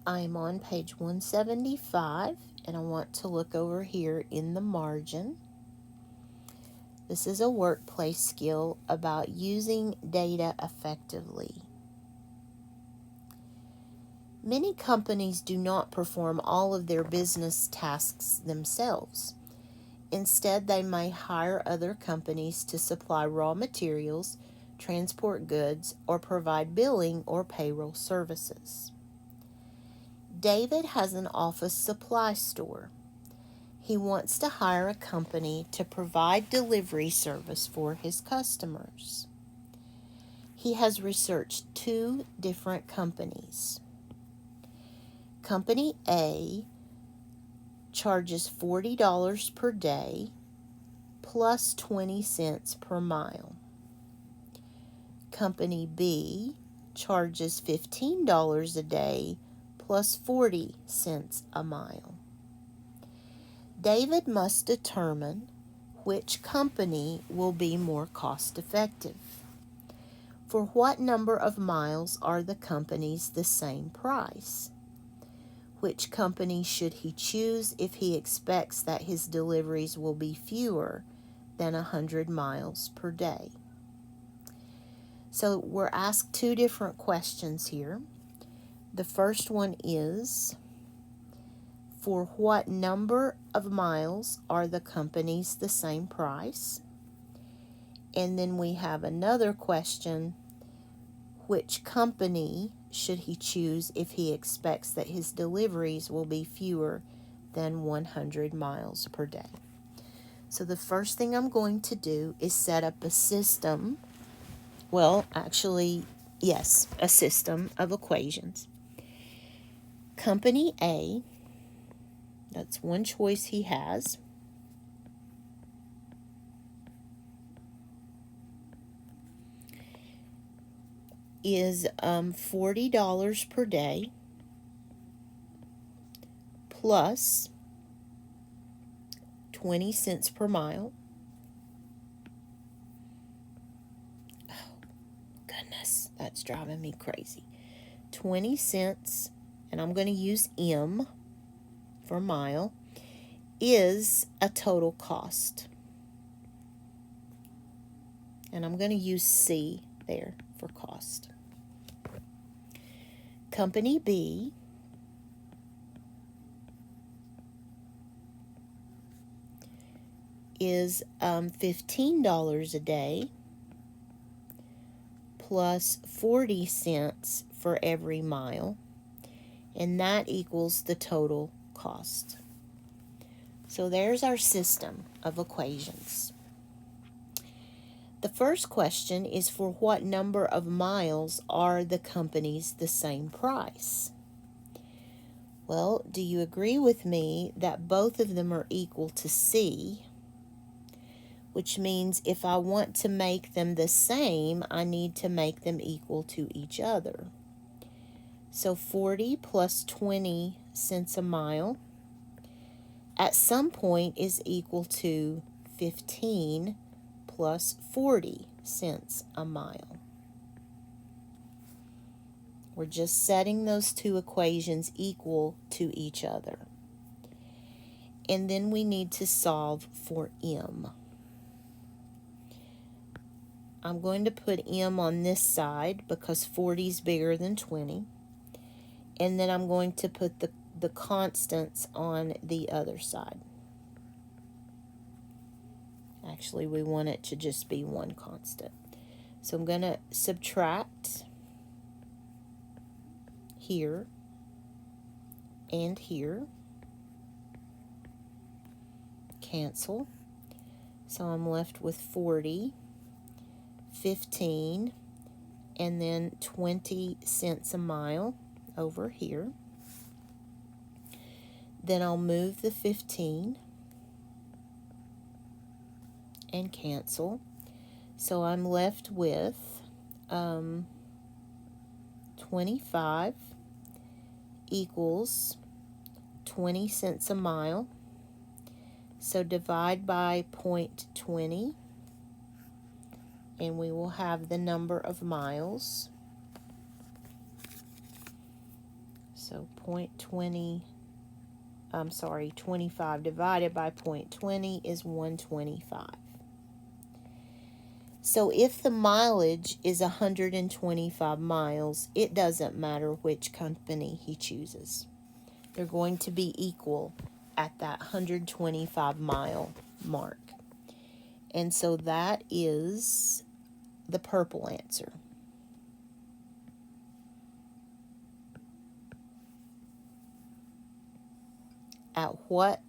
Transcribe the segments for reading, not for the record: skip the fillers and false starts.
I'm on page 175 and I want to look over here in the margin. This is a workplace skill about using data effectively. Many companies do not perform all of their business tasks themselves. Instead, they may hire other companies to supply raw materials, transport goods, or provide billing or payroll services. David has an office supply store. He wants to hire a company to provide delivery service for his customers. He has researched two different companies. Company A charges $40 per day plus 20 cents per mile. Company B charges $15 a day plus 40 cents a mile. David must determine which company will be more cost effective. For what number of miles are the companies the same price? Which company should he choose if he expects that his deliveries will be fewer than 100 miles per day? So we're asked two different questions here. The first one is, for what number of miles are the companies the same price? And then we have another question, which company should he choose if he expects that his deliveries will be fewer than 100 miles per day? So the first thing I'm going to do is set up a system. Well, actually, yes, a system of equations. Company A, that's one choice he has, is $40 per day plus 20 cents per mile. Oh, goodness, that's driving me crazy. 20 cents, and I'm going to use M for mile, is a total cost. And I'm going to use C there for cost. Company B is $15 a day plus 40 cents for every mile, and that equals the total cost. So there's our system of equations. The first question is, for what number of miles are the companies the same price? Well, do you agree with me that both of them are equal to C? Which means if I want to make them the same, I need to make them equal to each other. So 40 plus 20 cents a mile at some point is equal to 15 plus 40 cents a mile. We're just setting those two equations equal to each other. And then we need to solve for M. I'm going to put M on this side because 40 is bigger than 20. And then I'm going to put the constants on the other side. Actually, we want it to just be one constant. So I'm going to subtract here and here. Cancel. So I'm left with 40, 15, and then 20 cents a mile over here. Then I'll move the 15 and cancel. So I'm left with 25 equals 20 cents a mile. So divide by 0.20 and we will have the number of miles. So So 0.20, 25 divided by 0.20 is 125. So if the mileage is 125 miles, it doesn't matter which company he chooses. They're going to be equal at that 125 mile mark. And so that is the purple answer. At what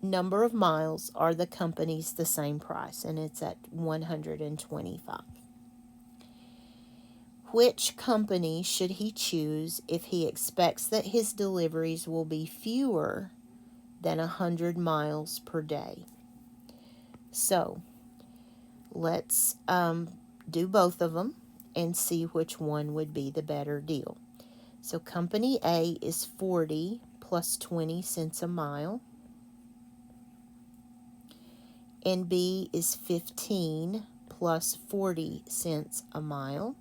number of miles are the companies the same price? And it's at 125. Which company should he choose if he expects that his deliveries will be fewer than 100 miles per day? So let's do both of them and see which one would be the better deal. So company A is 40 plus 20 cents a mile, and B is 15 plus 40 cents a mile.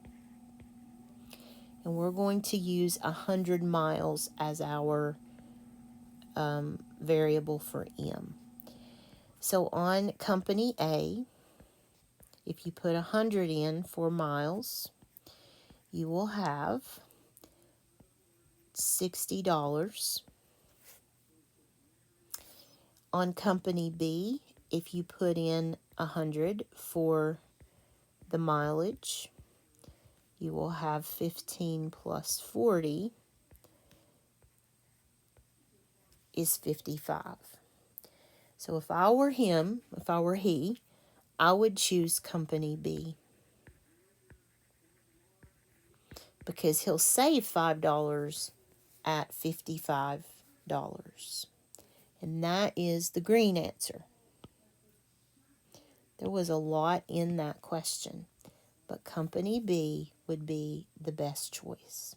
And we're going to use 100 miles as our variable for M. So on company A, if you put 100 in for miles, you will have $60. On company B, if you put in 100 for the mileage, you will have 15 plus 40 is 55. So if I were he, I would choose company B because he'll save $5 at $55. And that is the green answer. There was a lot in that question, but company B would be the best choice.